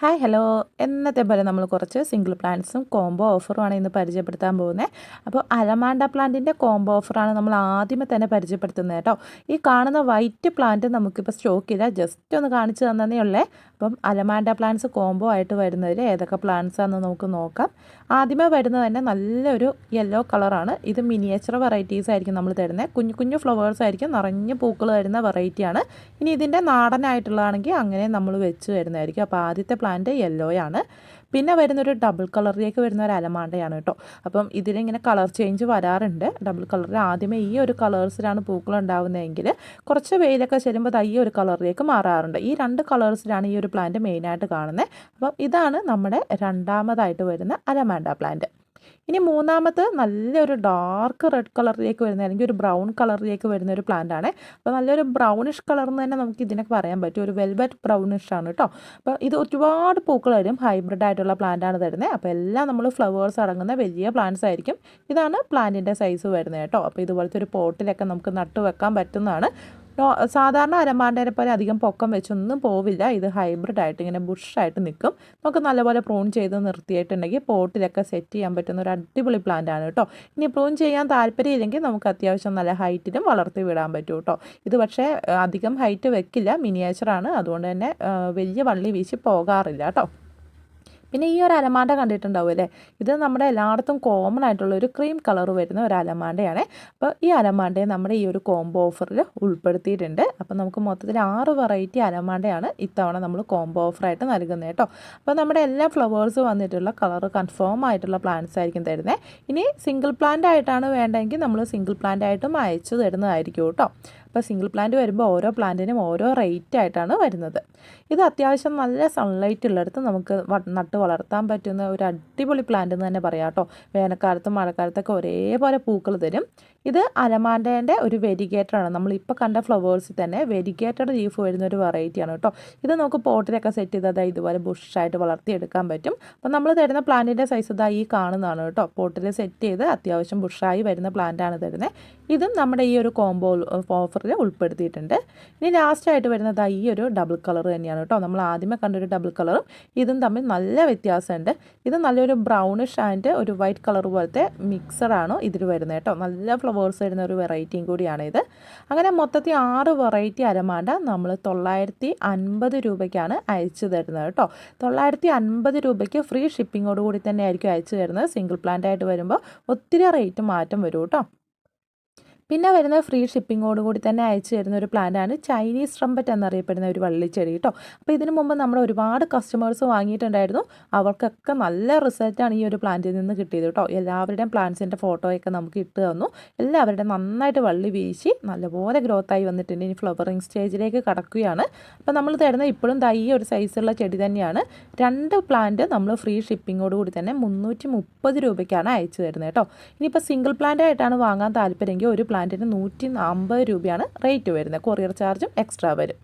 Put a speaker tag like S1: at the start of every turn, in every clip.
S1: Hi hello എന്നത്തെ പോലെ നമ്മൾ കുറച്ച് സിംഗിൾ പ്ലാന്റ്സും കോംബോ ഓഫറുമാണ് ഇന്ന് പരിചയപ്പെടുത്താൻ പോകുന്നത്. അപ്പോൾ അലമാൻഡ പ്ലാന്റിൻ്റെ കോംബോ ഓഫറാണ് നമ്മൾ ആദ്യമേ തന്നെ പരിചയപ്പെടുത്തുന്നത് കേട്ടോ. ഈ കാണുന്ന വൈറ്റ് പ്ലാന്റ് നമുക്കിപ്പോൾ സ്റ്റോക്കില്ല, ജസ്റ്റ് ഒന്ന് കാണിച്ചു തന്നതേ ഉള്ളേ. അപ്പം അലമാൻഡ പ്ലാന്റ്സ് കോംബോ ആയിട്ട് വരുന്നതിൽ ഏതൊക്കെ പ്ലാന്റ്സാണെന്ന് നമുക്ക് നോക്കാം. ആദ്യമേ വരുന്നത് തന്നെ നല്ലൊരു യെല്ലോ കളറാണ്. ഇത് മിനിയേച്ചർ വെറൈറ്റീസ് ആയിരിക്കും നമ്മൾ തരുന്നത്. കുഞ്ഞു കുഞ്ഞു ഫ്ലവേഴ്സ് ആയിരിക്കും, നിറഞ്ഞ പൂക്കൾ വരുന്ന വെറൈറ്റിയാണ്. ഇനി ഇതിൻ്റെ നാടനായിട്ടുള്ളതാണെങ്കിൽ അങ്ങനെ നമ്മൾ വെച്ച് വരുന്നതായിരിക്കും. അപ്പോൾ ആദ്യത്തെ പ്ലാന്റ് യെല്ലോയാണ്. പിന്നെ വരുന്നൊരു ഡബിൾ കളറിലേക്ക് വരുന്ന ഒരു അലമാണ്ടയാണ് കേട്ടോ. അപ്പം ഇതിലിങ്ങനെ കളർ ചേഞ്ച് വരാറുണ്ട്. ഡബിൾ കളറിൽ ആദ്യമേ ഈ ഒരു കളേഴ്സിലാണ് പൂക്കൾ ഉണ്ടാകുന്നതെങ്കിൽ കുറച്ച് വെയിലൊക്കെ ചെല്ലുമ്പോൾ ഈ ഒരു കളറിലേക്ക് മാറാറുണ്ട്. ഈ രണ്ട് കളേഴ്സിലാണ് ഈ ഒരു പ്ലാന്റ് മെയിനായിട്ട് കാണുന്നത്. അപ്പം ഇതാണ് നമ്മുടെ രണ്ടാമതായിട്ട് വരുന്ന അലമാൻഡ പ്ലാന്റ്. ഇനി മൂന്നാമത് നല്ലൊരു ഡാർക്ക് റെഡ് കളറിലേക്ക് വരുന്ന അല്ലെങ്കിൽ ഒരു ബ്രൗൺ കളറിലേക്ക് വരുന്ന ഒരു പ്ലാന്റ് ആണ്. അപ്പോൾ നല്ലൊരു ബ്രൗണിഷ് കളർ എന്ന് തന്നെ നമുക്ക് ഇതിനൊക്കെ പറയാൻ പറ്റും. ഒരു വെൽവെറ്റ് ബ്രൗണിഷ് ആണ് കേട്ടോ. അപ്പോൾ ഇത് ഒരുപാട് പൂക്കൾ വരും. ഹൈബ്രിഡ് ആയിട്ടുള്ള പ്ലാന്റ് ആണ് തരുന്നത്. അപ്പോൾ എല്ലാം നമ്മൾ ഫ്ലവേഴ്സ് അടങ്ങുന്ന വലിയ പ്ലാന്റ്സ് ആയിരിക്കും. ഇതാണ് പ്ലാന്റിൻ്റെ സൈസ് വരുന്നത് കേട്ടോ. അപ്പോൾ ഇതുപോലത്തെ ഒരു പോട്ടിലൊക്കെ നമുക്ക് നട്ടു വെക്കാൻ പറ്റുന്നതാണ്. സാധാരണ അലമാണ്ടേനെ പോലെ അധികം പൊക്കം വെച്ചൊന്നും പോവില്ല. ഇത് ഹൈബ്രിഡ് ആയിട്ട് ഇങ്ങനെ ബുഷായിട്ട് നിൽക്കും. നമുക്ക് നല്ലപോലെ പ്രൂൺ ചെയ്ത് നിർത്തിയിട്ടുണ്ടെങ്കിൽ പോട്ടിലൊക്കെ സെറ്റ് ചെയ്യാൻ പറ്റുന്ന ഒരു അടിപൊളി പ്ലാന്റ് ആണ് കേട്ടോ. ഇനി പ്രൂൺ ചെയ്യാൻ താല്പര്യമില്ലെങ്കിൽ നമുക്ക് അത്യാവശ്യം നല്ല ഹൈറ്റിലും വളർത്തി വിടാൻ പറ്റും കേട്ടോ. ഇത് പക്ഷേ അധികം ഹൈറ്റ് വെക്കില്ല, മിനിയേച്ചറാണ്. അതുകൊണ്ട് തന്നെ വലിയ വള്ളി വീശി പോകാറില്ല കേട്ടോ. പിന്നെ ഈ ഒരു അലമാണ്ട കണ്ടിട്ടുണ്ടാവും അല്ലേ. ഇത് നമ്മുടെ എല്ലായിടത്തും കോമൺ ആയിട്ടുള്ള ഒരു ക്രീം കളർ വരുന്ന ഒരു അലമാണ്ടയാണ്. അപ്പോൾ ഈ അലമാണ്ടയെ നമ്മുടെ ഈ ഒരു കോംബോ ഓഫറിൽ ഉൾപ്പെടുത്തിയിട്ടുണ്ട്. അപ്പോൾ നമുക്ക് മൊത്തത്തിൽ 6 വെറൈറ്റി അലമാണ്ടയാണ് ഇത്തവണ നമ്മൾ കോംബോ ഓഫറായിട്ട് നൽകുന്നത് കേട്ടോ. അപ്പോൾ നമ്മുടെ എല്ലാ ഫ്ലവേഴ്സ് വന്നിട്ടുള്ള കളർ കൺഫേം ആയിട്ടുള്ള പ്ലാന്റ്സ് ആയിരിക്കും തരുന്നത്. ഇനി സിംഗിൾ പ്ലാന്റ് ആയിട്ടാണ് വേണ്ടതെങ്കിൽ നമ്മൾ സിംഗിൾ പ്ലാന്റ് ആയിട്ടും അയച്ചു തരുന്നതായിരിക്കും കേട്ടോ. അപ്പോൾ സിംഗിൾ പ്ലാന്റ് വരുമ്പോൾ ഓരോ പ്ലാന്റിനും ഓരോ റേറ്റ് ആയിട്ടാണ് വരുന്നത്. ഇത് അത്യാവശ്യം നല്ല സൺലൈറ്റ് ഉള്ളിടത്ത് നമുക്ക് നട്ട് വളർത്താൻ പറ്റുന്ന ഒരു അടിപൊളി പ്ലാന്റ് എന്ന് തന്നെ പറയാം കേട്ടോ. വേനൽക്കാലത്തും മഴക്കാലത്തൊക്കെ ഒരേപോലെ പൂക്കൾ തരും. ഇത് അലമാണ്ടേൻ്റെ ഒരു വെരിഗേറ്ററാണ്. നമ്മളിപ്പോൾ കണ്ട ഫ്ലവേഴ്സിൽ തന്നെ വെരിഗേറ്റഡ് ലീഫ് വരുന്ന ഒരു വെറൈറ്റിയാണ് കേട്ടോ. ഇത് നമുക്ക് പോട്ടിലൊക്കെ സെറ്റ് ചെയ്താൽ ഇതുപോലെ ബുഷായിട്ട് വളർത്തിയെടുക്കാൻ പറ്റും. അപ്പോൾ നമ്മൾ തരുന്ന പ്ലാന്റിൻ്റെ സൈസ് ഈ കാണുന്നതാണ് കേട്ടോ. പോട്ടിൽ സെറ്റ് ചെയ്ത് അത്യാവശ്യം ബുഷായി വരുന്ന പ്ലാന്റാണ് തരുന്നത്. ഇതും നമ്മുടെ ഈ ഒരു കോംബോ ഓഫറിൽ ഉൾപ്പെടുത്തിയിട്ടുണ്ട്. ഇനി ലാസ്റ്റായിട്ട് വരുന്നത് ഈ ഒരു ഡബിൾ കളർ തന്നെയാണ് കേട്ടോ. നമ്മൾ ആദ്യമേ കണ്ടൊരു ഡബിൾ കളറും ഇതും തമ്മിൽ നല്ല വ്യത്യാസമുണ്ട്. ഇത് നല്ലൊരു ബ്രൗണിഷ് ആൻഡ് ഒരു വൈറ്റ് കളർ പോലത്തെ മിക്സറാണ് ഇതിൽ വരുന്നത് കേട്ടോ. നല്ല ഫ്ലവേഴ്സ് വരുന്ന ഒരു വെറൈറ്റിയും കൂടിയാണ് ഇത്. അങ്ങനെ മൊത്തത്തിൽ 6 വെറൈറ്റി അലമാണ്ട നമ്മൾ 950 രൂപയ്ക്കാണ് അയച്ചു തരുന്നത് കേട്ടോ. 950 രൂപയ്ക്ക് ഫ്രീ ഷിപ്പിങ്ങോട് കൂടി തന്നെ ആയിരിക്കും അയച്ചു തരുന്നത്. സിംഗിൾ പ്ലാന്റ് ആയിട്ട് വരുമ്പോൾ ഒത്തിരി റേറ്റ് മാറ്റം വരും കേട്ടോ. പിന്നെ വരുന്ന ഫ്രീ ഷിപ്പിങ്ങോട് കൂടി തന്നെ അയച്ചു തരുന്ന ഒരു പ്ലാന്റാണ് ചൈനീസ് ട്രംപറ്റ് എന്നറിയപ്പെടുന്ന ഒരു വള്ളിച്ചെടി കേട്ടോ. അപ്പോൾ ഇതിനു മുമ്പ് നമ്മുടെ ഒരുപാട് കസ്റ്റമേഴ്സ് വാങ്ങിയിട്ടുണ്ടായിരുന്നു. അവർക്കൊക്കെ നല്ല റിസൾട്ടാണ് ഈ ഒരു പ്ലാന്റിൽ നിന്ന് കിട്ടിയത് കേട്ടോ. എല്ലാവരുടെയും പ്ലാന്റ്സിൻ്റെ ഫോട്ടോയൊക്കെ നമുക്ക് ഇട്ട് തന്നു. എല്ലാവരുടെയും നന്നായിട്ട് വള്ളി വീശി നല്ലപോലെ ഗ്രോത്തായി വന്നിട്ടുണ്ട്. ഇനി ഫ്ലവറിങ് സ്റ്റേജിലേക്ക് കടക്കുകയാണ്. അപ്പോൾ നമ്മൾ തരുന്ന ഇപ്പോഴും ഈ ഒരു സൈസുള്ള ചെടി തന്നെയാണ്. 2 പ്ലാന്റ് നമ്മൾ ഫ്രീ ഷിപ്പിങ്ങോട് കൂടി തന്നെ 330 രൂപയ്ക്കാണ് അയച്ചു തരുന്നത് കേട്ടോ. ഇനിയിപ്പോൾ സിംഗിൾ പ്ലാന്റ് ആയിട്ടാണ് വാങ്ങാൻ താല്പര്യമെങ്കിൽ ഒരു പ്ലാന്റിന് 150 രൂപയാണ് റേറ്റ് വരുന്നത്. കൊറിയർ ചാർജും എക്സ്ട്രാ വരും.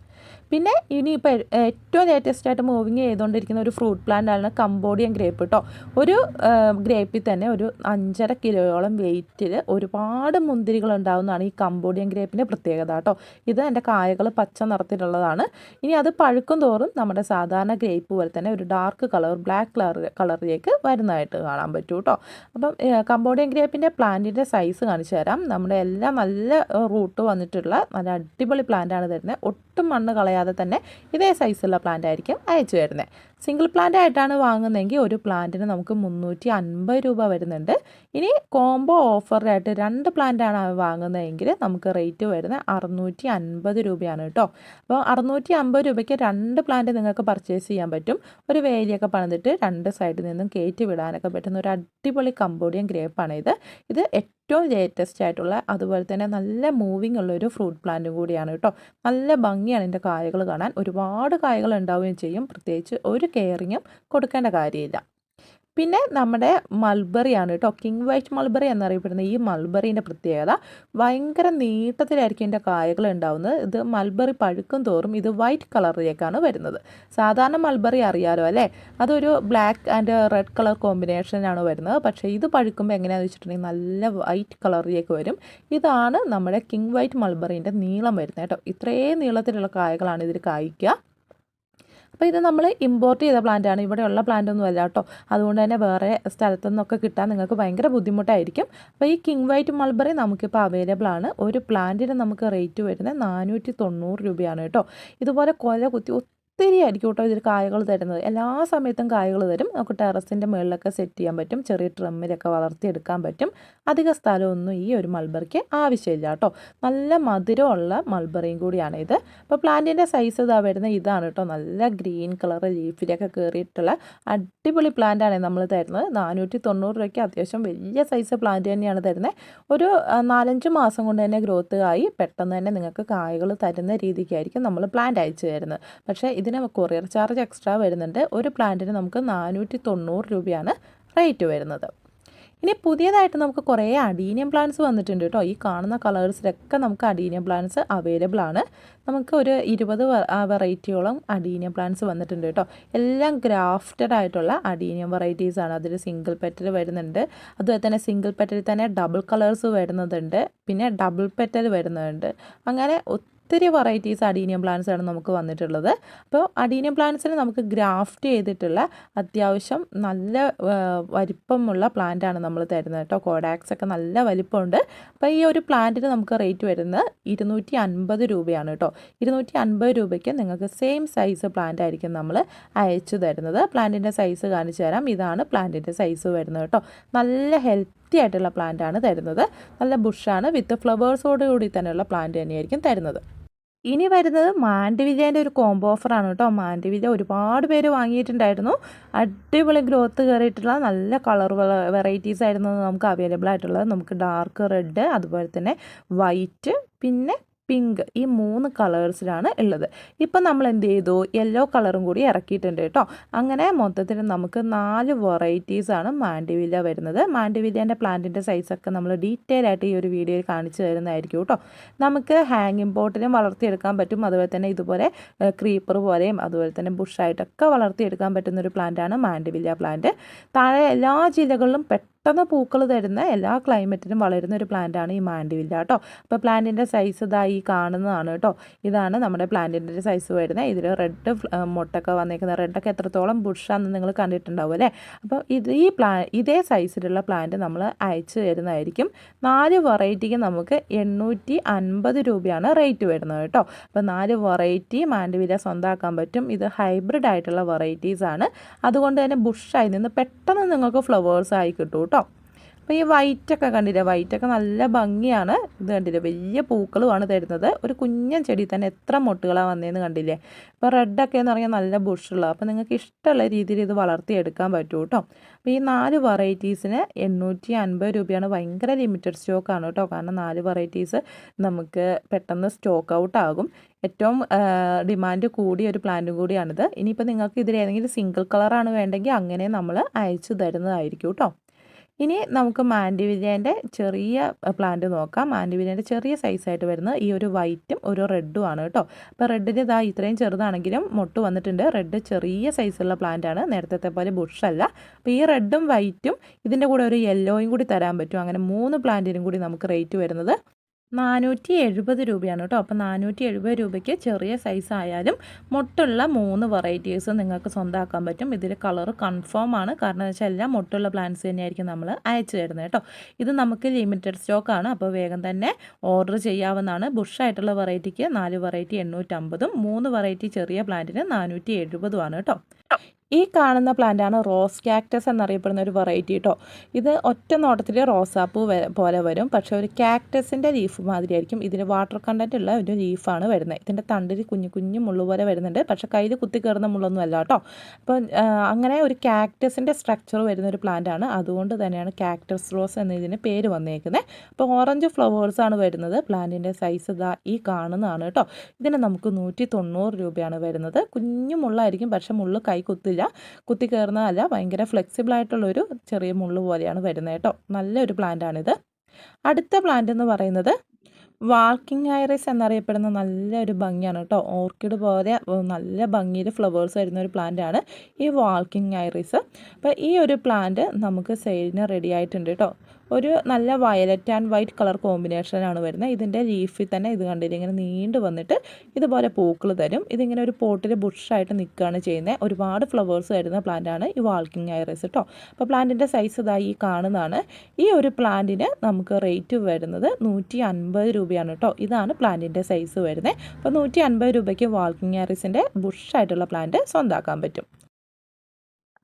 S1: പിന്നെ ഇനിയിപ്പോൾ ഏറ്റവും ലേറ്റസ്റ്റ് ആയിട്ട് മൂവിങ് ചെയ്തുകൊണ്ടിരിക്കുന്ന ഒരു ഫ്രൂട്ട് പ്ലാന്റ് ആണ് കംബോഡിയൻ ഗ്രേപ്പ് കേട്ടോ. ഒരു ഗ്രേപ്പിൽ തന്നെ ഒരു 5.5 കിലോയോളം വെയിറ്റിൽ ഒരുപാട് മുന്തിരികൾ ഉണ്ടാകുന്നതാണ് ഈ കംബോഡിയൻ ഗ്രേപ്പിൻ്റെ പ്രത്യേകത കേട്ടോ. ഇത് എൻ്റെ കായകൾ പച്ച നിറത്തിലുള്ളതാണ്. ഇനി അത് പഴുക്കും തോറും നമ്മുടെ സാധാരണ ഗ്രേപ്പ് പോലെ തന്നെ ഒരു ഡാർക്ക് കളർ ബ്ലാക്ക് കളറിലേക്ക് വരുന്നതായിട്ട് കാണാൻ പറ്റും കേട്ടോ. അപ്പം കംബോഡിയൻ ഗ്രേപ്പിൻ്റെ പ്ലാന്റിൻ്റെ സൈസ് കാണിച്ചു തരാം. നമ്മുടെ എല്ലാം നല്ല റൂട്ട് വന്നിട്ടുള്ള നല്ല അടിപൊളി പ്ലാന്റാണ് തരുന്നത്. ഒട്ടും മണ്ണ് കളയാതെ തന്നെ ഇതേ സൈസുള്ള പ്ലാന്റ് ആയിരിക്കും അയച്ചു തരുന്നത്. സിംഗിൾ പ്ലാന്റ് ആയിട്ടാണ് വാങ്ങുന്നതെങ്കിൽ ഒരു പ്ലാന്റിന് നമുക്ക് 350 രൂപ വരുന്നുണ്ട്. ഇനി കോംബോ ഓഫറായിട്ട് 2 പ്ലാന്റാണ് വാങ്ങുന്നതെങ്കിൽ നമുക്ക് റേറ്റ് വരുന്നത് 650 രൂപയാണ് കേട്ടോ. അപ്പോൾ 650 രൂപയ്ക്ക് 2 പ്ലാന്റ് നിങ്ങൾക്ക് പർച്ചേസ് ചെയ്യാൻ പറ്റും. ഒരു വേലിയൊക്കെ പണിതിട്ട് 2 സൈഡിൽ നിന്നും കയറ്റി വിടാനൊക്കെ പറ്റുന്ന ഒരു അടിപൊളി കംബോഡിയൻ ഗ്രേപ്പാണ് ഇത്. ഇത് ഏറ്റവും ലേറ്റസ്റ്റ് ആയിട്ടുള്ള അതുപോലെ തന്നെ നല്ല മൂവിങ് ഉള്ളൊരു ഫ്രൂട്ട് പ്ലാന്റും കൂടിയാണ് കേട്ടോ. നല്ല ഭംഗിയാണ് ഇതിൻ്റെ കായകൾ കാണാൻ. ഒരുപാട് കായകൾ ഉണ്ടാവുകയും ചെയ്യും. പ്രത്യേകിച്ച് ഒരു കെയറിങ്ങും കൊടുക്കേണ്ട കാര്യമില്ല. പിന്നെ നമ്മുടെ മൾബറിയാണ് കേട്ടോ. കിങ് വൈറ്റ് മൾബറി എന്നറിയപ്പെടുന്ന ഈ മൾബറീൻ്റെ പ്രത്യേകത ഭയങ്കര നീട്ടത്തിലായിരിക്കും ഇതിൻ്റെ കായകൾ ഉണ്ടാവുന്നത്. ഇത് മൾബറി പഴുക്കും തോറും ഇത് വൈറ്റ് കളറിലേക്കാണ് വരുന്നത്. സാധാരണ മൾബറി അറിയാലോ അല്ലേ, അതൊരു ബ്ലാക്ക് ആൻഡ് റെഡ് കളർ കോമ്പിനേഷനാണ് വരുന്നത്. പക്ഷേ ഇത് പഴുക്കുമ്പോൾ എങ്ങനെയാണെന്ന് വെച്ചിട്ടുണ്ടെങ്കിൽ നല്ല വൈറ്റ് കളറിലേക്ക് വരും. ഇതാണ് നമ്മുടെ കിങ് വൈറ്റ് മൾബറീൻ്റെ നീളം വരുന്നത് കേട്ടോ. ഇത്രയും നീളത്തിലുള്ള കായകളാണ് ഇതിൽ കായ്ക്കുക. അപ്പോൾ ഇത് നമ്മൾ ഇമ്പോർട്ട് ചെയ്ത പ്ലാന്റാണ്, ഇവിടെയുള്ള പ്ലാന്റ് ഒന്നും അല്ല കേട്ടോ. അതുകൊണ്ട് തന്നെ വേറെ സ്ഥലത്തു നിന്നൊക്കെ കിട്ടാൻ നിങ്ങൾക്ക് ഭയങ്കര ബുദ്ധിമുട്ടായിരിക്കും. അപ്പോൾ ഈ കിങ് വൈറ്റ് മൾബറി നമുക്കിപ്പോൾ അവൈലബിൾ ആണ്. ഒരു പ്ലാന്റിന് നമുക്ക് റേറ്റ് വരുന്നത് 490 രൂപയാണ് കേട്ടോ. ഇതുപോലെ കൊല കുത്തി ഒത്തിരി ആയിരിക്കും കേട്ടോ ഇതിൽ കായകൾ തരുന്നത്. എല്ലാ സമയത്തും കായകൾ തരും. നമുക്ക് ടെറസിൻ്റെ മുകളിലൊക്കെ സെറ്റ് ചെയ്യാൻ പറ്റും, ചെറിയ ട്രമ്മിലൊക്കെ വളർത്തിയെടുക്കാൻ പറ്റും. അധിക സ്ഥലമൊന്നും ഈ ഒരു മൾബറിക്ക് ആവശ്യമില്ല കേട്ടോ. നല്ല മധുരമുള്ള മൾബറിയും കൂടിയാണ് ഇത്. അപ്പോൾ പ്ലാന്റിൻ്റെ സൈസ് ഇതാ വരുന്നത് ഇതാണ് കേട്ടോ. നല്ല ഗ്രീൻ കളർ ലീഫിലൊക്കെ കയറിയിട്ടുള്ള അടിപൊളി പ്ലാന്റാണ് നമ്മൾ തരുന്നത്. 490 രൂപയ്ക്ക് അത്യാവശ്യം വലിയ സൈസ് പ്ലാന്റ് തന്നെയാണ് തരുന്നത്. ഒരു 4-5 മാസം കൊണ്ട് തന്നെ ഗ്രോത്ത് ആയി പെട്ടെന്ന് തന്നെ നിങ്ങൾക്ക് കായകൾ തരുന്ന രീതിക്കായിരിക്കും നമ്മൾ പ്ലാന്റ് അയച്ചു തരുന്നത്. പക്ഷേ ഇതിന് കൊറിയർ ചാർജ് എക്സ്ട്രാ വരുന്നുണ്ട്. ഒരു പ്ലാന്റിന് നമുക്ക് 490 രൂപയാണ് റേറ്റ് വരുന്നത്. ഇനി പുതിയതായിട്ട് നമുക്ക് കുറേ അഡീനിയം പ്ലാന്റ്സ് വന്നിട്ടുണ്ട് കേട്ടോ. ഈ കാണുന്ന കളേഴ്സിലൊക്കെ നമുക്ക് അഡീനിയം പ്ലാന്റ്സ് അവൈലബിൾ ആണ്. നമുക്ക് ഒരു 20 വെറൈറ്റിയോളം അഡീനിയം പ്ലാന്റ്സ് വന്നിട്ടുണ്ട് കേട്ടോ. എല്ലാം ഗ്രാഫ്റ്റഡ് ആയിട്ടുള്ള അഡീനിയം വെറൈറ്റീസ് ആണ്. അതിൽ സിംഗിൾ പെറ്റൽ വരുന്നുണ്ട്, അതുപോലെ തന്നെ സിംഗിൾ പെറ്റലിൽ തന്നെ ഡബിൾ കളേഴ്സ് വരുന്നതുണ്ട്, പിന്നെ ഡബിൾ പെറ്റൽ വരുന്നുണ്ട്. അങ്ങനെ ഒത്തിരി വെറൈറ്റീസ് അഡീനിയം പ്ലാന്റ്സ് ആണ് നമുക്ക് വന്നിട്ടുള്ളത്. അപ്പോൾ അഡീനിയം പ്ലാന്റ്സിന് നമുക്ക് ഗ്രാഫ്റ്റ് ചെയ്തിട്ടുള്ള അത്യാവശ്യം നല്ല വലിപ്പമുള്ള പ്ലാന്റാണ് നമ്മൾ തരുന്നത് കേട്ടോ. കോഡാക്സ് ഒക്കെ നല്ല വലിപ്പമുണ്ട്. അപ്പോൾ ഈ ഒരു പ്ലാന്റിന് നമുക്ക് റേറ്റ് വരുന്നത് 250 രൂപയാണ് കേട്ടോ. 250 രൂപയ്ക്ക് നിങ്ങൾക്ക് സെയിം സൈസ് പ്ലാന്റ് ആയിരിക്കും നമ്മൾ അയച്ചു തരുന്നത്. പ്ലാന്റിൻ്റെ സൈസ് കാണിച്ചു തരാം. ഇതാണ് പ്ലാന്റിൻ്റെ സൈസ് വരുന്നത് കേട്ടോ. നല്ല ഹെൽത്തി ആയിട്ടുള്ള പ്ലാന്റാണ് തരുന്നത്. നല്ല ബുഷാണ്, വിത്ത് ഫ്ലവേഴ്സോടുകൂടി തന്നെയുള്ള പ്ലാന്റ് തന്നെയായിരിക്കും തരുന്നത്. ഇനി വരുന്നത് മാൻഡിവില്ലേൻ്റെ ഒരു കോംബോ ഓഫറാണ് കേട്ടോ. മാൻഡിവില്ല ഒരുപാട് പേര് വാങ്ങിയിട്ടുണ്ടായിരുന്നു. അടിപൊളി ഗ്രോത്ത് കയറിയിട്ടുള്ള നല്ല കളർ വെറൈറ്റീസ് ആയിരുന്നു നമുക്ക് അവൈലബിൾ ആയിട്ടുള്ളത്. നമുക്ക് ഡാർക്ക് റെഡ്, അതുപോലെ തന്നെ വൈറ്റ്, പിന്നെ പിങ്ക്, ഈ 3 കളേഴ്സിലാണ് ഉള്ളത്. ഇപ്പം നമ്മൾ എന്ത് ചെയ്തു, യെല്ലോ കളറും കൂടി ഇറക്കിയിട്ടുണ്ട് കേട്ടോ. അങ്ങനെ മൊത്തത്തിൽ നമുക്ക് 4 വെറൈറ്റീസാണ് മാൻഡിവില്ല വരുന്നത്. മാൻഡിവില്ലേൻ്റെ പ്ലാന്റിൻ്റെ സൈസൊക്കെ നമ്മൾ ഡീറ്റെയിൽ ആയിട്ട് ഈ ഒരു വീഡിയോയിൽ കാണിച്ചു തരുന്നതായിരിക്കും കേട്ടോ. നമുക്ക് ഹാങ്ങിങ് പോട്ടിലും വളർത്തിയെടുക്കാൻ പറ്റും. അതുപോലെ തന്നെ ഇതുപോലെ ക്രീപ്പർ പോലെയും അതുപോലെ തന്നെ ബുഷായിട്ടൊക്കെ വളർത്തിയെടുക്കാൻ പറ്റുന്നൊരു പ്ലാന്റാണ് മാൻഡിവില്ല പ്ലാന്റ്. താഴെ എല്ലാ ജില്ലകളിലും പെട്ടെന്ന് പൂക്കൾ തരുന്ന, എല്ലാ ക്ലൈമറ്റിലും വളരുന്ന ഒരു പ്ലാന്റാണ് ഈ മാൻഡിവില്ല കേട്ടോ. അപ്പോൾ പ്ലാന്റിൻ്റെ സൈസ് ഇതായി കാണുന്നതാണ് കേട്ടോ. ഇതാണ് നമ്മുടെ പ്ലാന്റിൻ്റെ സൈസ് വരുന്നത്. ഇതിൽ റെഡ് മുട്ടൊക്കെ വന്നേക്കുന്നത്, റെഡൊക്കെ എത്രത്തോളം ബുഷാണെന്ന് നിങ്ങൾ കണ്ടിട്ടുണ്ടാവും അല്ലേ. അപ്പോൾ ഇതേ സൈസിലുള്ള പ്ലാന്റ് നമ്മൾ അയച്ചു തരുന്നതായിരിക്കും. 4 വെറൈറ്റിക്ക് നമുക്ക് 850 രൂപയാണ് റേറ്റ് വരുന്നത് കേട്ടോ. അപ്പോൾ 4 വെറൈറ്റി മാൻഡിവില്ല സ്വന്തമാക്കാൻ പറ്റും. ഇത് ഹൈബ്രിഡ് ആയിട്ടുള്ള വെറൈറ്റീസാണ്. അതുകൊണ്ട് തന്നെ ബുഷായി നിന്ന് പെട്ടെന്ന് നിങ്ങൾക്ക് ഫ്ലവേഴ്സ് ആയി കിട്ടും കേട്ടോ. അപ്പോൾ ഈ വൈറ്റൊക്കെ കണ്ടില്ലേ, വൈറ്റൊക്കെ നല്ല ഭംഗിയാണ്. ഇത് കണ്ടില്ലേ, വലിയ പൂക്കളുമാണ് തരുന്നത്. ഒരു കുഞ്ഞൻ ചെടി തന്നെ എത്ര മൊട്ടുകളാണ് വന്നതെന്ന് കണ്ടില്ലേ. ഇപ്പോൾ റെഡൊക്കെ എന്ന് പറഞ്ഞാൽ നല്ല ബുഷുള്ള, അപ്പോൾ നിങ്ങൾക്ക് ഇഷ്ടമുള്ള രീതിയിൽ ഇത് വളർത്തിയെടുക്കാൻ പറ്റും കേട്ടോ. അപ്പോൾ ഈ 4 വെറൈറ്റീസിന് 850 രൂപയാണ്. ഭയങ്കര ലിമിറ്റഡ് സ്റ്റോക്കാണ് കേട്ടോ. കാരണം 4 വെറൈറ്റീസ് നമുക്ക് പെട്ടെന്ന് സ്റ്റോക്ക് ഔട്ട് ആകും. ഏറ്റവും ഡിമാൻഡ് കൂടിയ ഒരു പ്ലാന്റും കൂടിയാണിത്. ഇനിയിപ്പോൾ നിങ്ങൾക്ക് ഇതിൽ ഏതെങ്കിലും സിംഗിൾ കളറാണ് വേണ്ടെങ്കിൽ അങ്ങനെ നമ്മൾ അയച്ചു തരുന്നതായിരിക്കും കേട്ടോ. ഇനി നമുക്ക് മാൻഡിവില്ലേൻ്റെ ചെറിയ പ്ലാന്റ് നോക്കാം. മാൻഡിവില്ലേൻ്റെ ചെറിയ സൈസായിട്ട് വരുന്നത് ഈ ഒരു വൈറ്റും ഒരു റെഡും ആണ് കേട്ടോ. അപ്പോൾ റെഡിന് ഇതാ ഇത്രയും ചെറുതാണെങ്കിലും മൊട്ട് വന്നിട്ടുണ്ട്. റെഡ് ചെറിയ സൈസുള്ള പ്ലാന്റാണ്, നേരത്തെ പോലെ ബുഷല്ല. അപ്പോൾ ഈ റെഡും വൈറ്റും ഇതിൻ്റെ കൂടെ ഒരു യെല്ലോയും കൂടി തരാൻ പറ്റും. അങ്ങനെ 3 പ്ലാന്റിനും കൂടി നമുക്ക് റേറ്റ് വരുന്നത് 470 രൂപയാണ് കേട്ടോ. അപ്പോൾ 470 രൂപയ്ക്ക് ചെറിയ സൈസ് ആയാലും മൊട്ടുള്ള 3 വെറൈറ്റീസ് നിങ്ങൾക്ക് സ്വന്തമാക്കാൻ പറ്റും. ഇതിൽ കളർ കൺഫേം ആണ്. കാരണം എന്ന് വെച്ചാൽ എല്ലാം മൊട്ടുള്ള പ്ലാന്റ്സ് തന്നെയായിരിക്കും നമ്മൾ അയച്ചു തരുന്നത് കേട്ടോ. ഇത് നമുക്ക് ലിമിറ്റഡ് സ്റ്റോക്കാണ്. അപ്പോൾ വേഗം തന്നെ ഓർഡർ ചെയ്യാവുന്നതാണ്. ബുഷായിട്ടുള്ള വെറൈറ്റിക്ക് 4 വെറൈറ്റി 850, 3 വെറൈറ്റി ചെറിയ പ്ലാന്റിന് 470 ആണ് കേട്ടോ. ഈ കാണുന്ന പ്ലാന്റാണ് റോസ് കാക്ടസ് എന്നറിയപ്പെടുന്ന ഒരു വെറൈറ്റി കേട്ടോ. ഇത് ഒറ്റ നോട്ടത്തിൽ റോസാപ്പൂ പോലെ വരും, പക്ഷേ ഒരു കാക്ടസിൻ്റെ ലീഫ് മാതിരിയായിരിക്കും. ഇതിൽ വാട്ടർ കണ്ടൻറ്റ് ഉള്ള ഒരു ലീഫാണ് വരുന്നത്. ഇതിൻ്റെ തണ്ടിൽ കുഞ്ഞു കുഞ്ഞു മുള്ളു പോലെ വരുന്നുണ്ട്, പക്ഷേ കയ്യിൽ കുത്തി കയറുന്ന മുള്ളൊന്നും അല്ല കേട്ടോ. അപ്പോൾ അങ്ങനെ ഒരു കാക്ടസിൻ്റെ സ്ട്രക്ചർ വരുന്ന ഒരു പ്ലാന്റാണ്. അതുകൊണ്ട് തന്നെയാണ് കാക്ടസ് റോസ് എന്നതിന് പേര് വന്നേക്കുന്നത്. അപ്പോൾ ഓറഞ്ച് ഫ്ലവേഴ്സാണ് വരുന്നത്. പ്ലാന്റിൻ്റെ സൈസ് ഇതാ ഈ കാണുന്നതാണ് കേട്ടോ. ഇതിന് നമുക്ക് 190 രൂപയാണ് വരുന്നത്. കുഞ്ഞു മുള്ളായിരിക്കും, പക്ഷേ മുള്ള് കൈ കുത്തി കയറുന്നതല്ല, ഭയങ്കര ഫ്ലെക്സിബിൾ ആയിട്ടുള്ളൊരു ചെറിയ മുള്ളു പോലെയാണ് വരുന്നത് കേട്ടോ. നല്ലൊരു പ്ലാന്റാണിത്. അടുത്ത പ്ലാന്റ് എന്ന് പറയുന്നത് വാൾക്കിംഗ് ഐറിസ് എന്നറിയപ്പെടുന്ന നല്ലൊരു ഭംഗിയാണ് കേട്ടോ. ഓർക്കിഡ് പോലെ നല്ല ഭംഗിയിൽ ഫ്ലവേഴ്സ് വരുന്ന ഒരു പ്ലാന്റാണ് ഈ വാൾക്കിംഗ് ഐറിസ്. അപ്പോൾ ഈ ഒരു പ്ലാന്റ് നമുക്ക് സെയിലിന് റെഡി ആയിട്ടുണ്ട് കേട്ടോ. ഒരു നല്ല വയലറ്റ് ആൻഡ് വൈറ്റ് കളർ കോമ്പിനേഷനാണ് വരുന്നത്. ഇതിൻ്റെ ലീഫിൽ തന്നെ ഇത് കണ്ടില്ല ഇങ്ങനെ നീണ്ടു വന്നിട്ട് ഇതുപോലെ പൂക്കൾ തരും. ഇതിങ്ങനെ ഒരു പോട്ടിൽ ബുഷായിട്ട് നിൽക്കുകയാണ് ചെയ്യുന്നത്. ഒരുപാട് ഫ്ലവേഴ്സ് വരുന്ന പ്ലാന്റാണ് ഈ വാൾക്കിംഗ് ഐറിസ് കേട്ടോ. അപ്പോൾ പ്ലാന്റിൻ്റെ സൈസ് ഇതായി കാണുന്നതാണ്. ഈ ഒരു പ്ലാന്റിന് നമുക്ക് റേറ്റ് വരുന്നത് 150 രൂപയാണ് കേട്ടോ. ഇതാണ് പ്ലാന്റിൻ്റെ സൈസ് വരുന്നത്. അപ്പോൾ 150 രൂപയ്ക്ക് വാൾക്കിംഗ് ഐറിസിൻ്റെ ബുഷായിട്ടുള്ള പ്ലാന്റ് സ്വന്തമാക്കാൻ പറ്റും.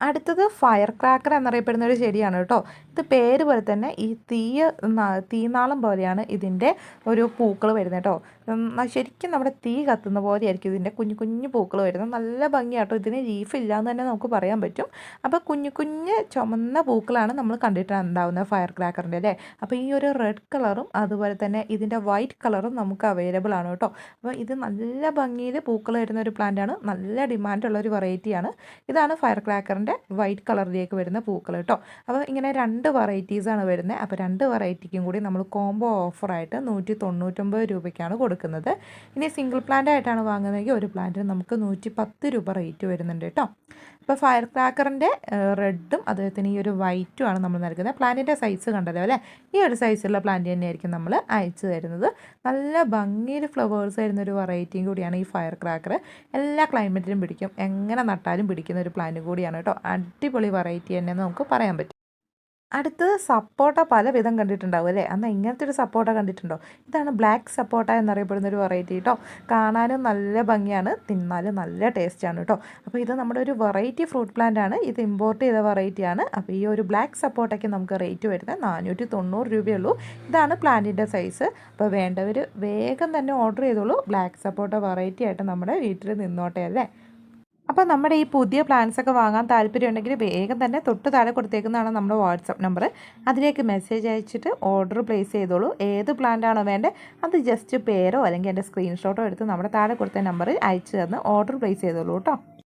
S1: അടുത്തത് ഫയർ ക്രാക്കർ എന്നറിയപ്പെടുന്ന ഒരു ചെടിയാണ് കേട്ടോ. ഇത് പേര് പോലെ തന്നെ ഈ തീനാളം പോലെയാണ് ഇതിൻ്റെ ഒരു പൂക്കൾ വരുന്നത് കേട്ടോ. ശരിക്കും നമ്മുടെ തീ കത്തുന്ന പോലെയായിരിക്കും ഇതിൻ്റെ കുഞ്ഞു കുഞ്ഞു പൂക്കൾ വരുന്നത്. നല്ല ഭംഗിയാട്ടോ. ഇതിന് ലീഫ് ഇല്ലയെന്ന് തന്നെ നമുക്ക് പറയാൻ പറ്റും. അപ്പോൾ കുഞ്ഞു കുഞ്ഞ് ചുമന്ന പൂക്കളാണ് നമ്മൾ കണ്ടിട്ടുണ്ടാവുന്നത് ഫയർ ക്രാക്കറിൻ്റെ അല്ലേ. അപ്പോൾ ഈ ഒരു റെഡ് കളറും അതുപോലെ തന്നെ ഇതിൻ്റെ വൈറ്റ് കളറും നമുക്ക് അവൈലബിൾ ആണ് കേട്ടോ. അപ്പോൾ ഇത് നല്ല ഭംഗിയിൽ പൂക്കൾ വരുന്ന ഒരു പ്ലാന്റാണ്. നല്ല ഡിമാൻഡുള്ള ഒരു വെറൈറ്റിയാണ്. ഇതാണ് ഫയർ ക്രാക്കറിൻ്റെ വൈറ്റ് കളറിലേക്ക് വരുന്ന പൂക്കൾ കേട്ടോ. അപ്പോൾ ഇങ്ങനെ 2 വെറൈറ്റീസാണ് വരുന്നത്. അപ്പോൾ 2 വെറൈറ്റിക്കും കൂടി നമ്മൾ കോംബോ ഓഫറായിട്ട് 199 രൂപയ്ക്കാണ് കൊടുക്കുന്നത്. ഇനി സിംഗിൾ പ്ലാന്റ് ആയിട്ടാണ് വാങ്ങുന്നതെങ്കിൽ ഒരു പ്ലാന്റിന് നമുക്ക് 110 രൂപ റേറ്റ് വരുന്നുണ്ട് കേട്ടോ. അപ്പോൾ ഫയർ ക്രാക്കറിൻ്റെ റെഡും അതുപോലെ ഈ ഒരു വൈറ്റും ആണ് നമ്മൾ നൽകുന്നത്. പ്ലാന്റിൻ്റെ സൈസ് കണ്ടല്ലോ അല്ലേ. ഈ ഒരു സൈസുള്ള പ്ലാന്റ് തന്നെയായിരിക്കും നമ്മൾ അയച്ചു തരുന്നത്. നല്ല ഭംഗിയിൽ ഫ്ലവേഴ്സ് വരുന്ന ഒരു വെറൈറ്റിയും കൂടിയാണ് ഈ ഫയർ ക്രാക്കർ. എല്ലാ ക്ലൈമറ്റിലും പിടിക്കും, എങ്ങനെ നട്ടാലും പിടിക്കുന്ന ഒരു പ്ലാന്റ് കൂടിയാണ് കേട്ടോ. അടിപൊളി വെറൈറ്റി തന്നെ നമുക്ക് പറയാൻ പറ്റും. അടുത്തത് സപ്പോട്ട പല വിധം കണ്ടിട്ടുണ്ടാവും അല്ലേ. എന്നാൽ ഇങ്ങനത്തെ ഒരു സപ്പോട്ട കണ്ടിട്ടുണ്ടോ? ഇതാണ് ബ്ലാക്ക് സപ്പോട്ട എന്നറിയപ്പെടുന്ന ഒരു വെറൈറ്റി കേട്ടോ. കാണാനും നല്ല ഭംഗിയാണ്, തിന്നാലും നല്ല ടേസ്റ്റാണ് കേട്ടോ. അപ്പോൾ ഇത് നമ്മുടെ ഒരു വെറൈറ്റി ഫ്രൂട്ട് പ്ലാന്റ് ആണ്. ഇത് ഇമ്പോർട്ട് ചെയ്ത വെറൈറ്റിയാണ്. അപ്പോൾ ഈ ഒരു ബ്ലാക്ക് സപ്പോട്ടയ്ക്ക് നമുക്ക് റേറ്റ് വരുന്നത് 490 രൂപയുള്ളൂ. ഇതാണ് പ്ലാന്റിൻ്റെ സൈസ്. അപ്പോൾ വേണ്ടവർ വേഗം തന്നെ ഓർഡർ ചെയ്തോളൂ. ബ്ലാക്ക് സപ്പോട്ട വെറൈറ്റി ആയിട്ട് നമ്മുടെ വീട്ടിൽ നിന്നോട്ടെ അല്ലേ. അപ്പോൾ നമ്മുടെ ഈ പുതിയ പ്ലാൻസൊക്കെ വാങ്ങാൻ താല്പര്യമുണ്ടെങ്കിൽ വേഗം തന്നെ തൊട്ട് താഴെ കൊടുത്തേക്കുന്നതാണ് നമ്മുടെ വാട്സപ്പ് നമ്പർ. അതിലേക്ക് മെസ്സേജ് അയച്ചിട്ട് ഓർഡർ പ്ലേസ് ചെയ്തോളൂ. ഏത് പ്ലാന്റാണോ വേണ്ടത് അത് ജസ്റ്റ് പേരോ അല്ലെങ്കിൽ എൻ്റെ സ്ക്രീൻഷോട്ടോ എടുത്ത് നമ്മുടെ താഴെ കൊടുത്ത നമ്പറിൽ അയച്ചു തന്ന് ഓർഡർ പ്ലേസ് ചെയ്തോളൂ കേട്ടോ.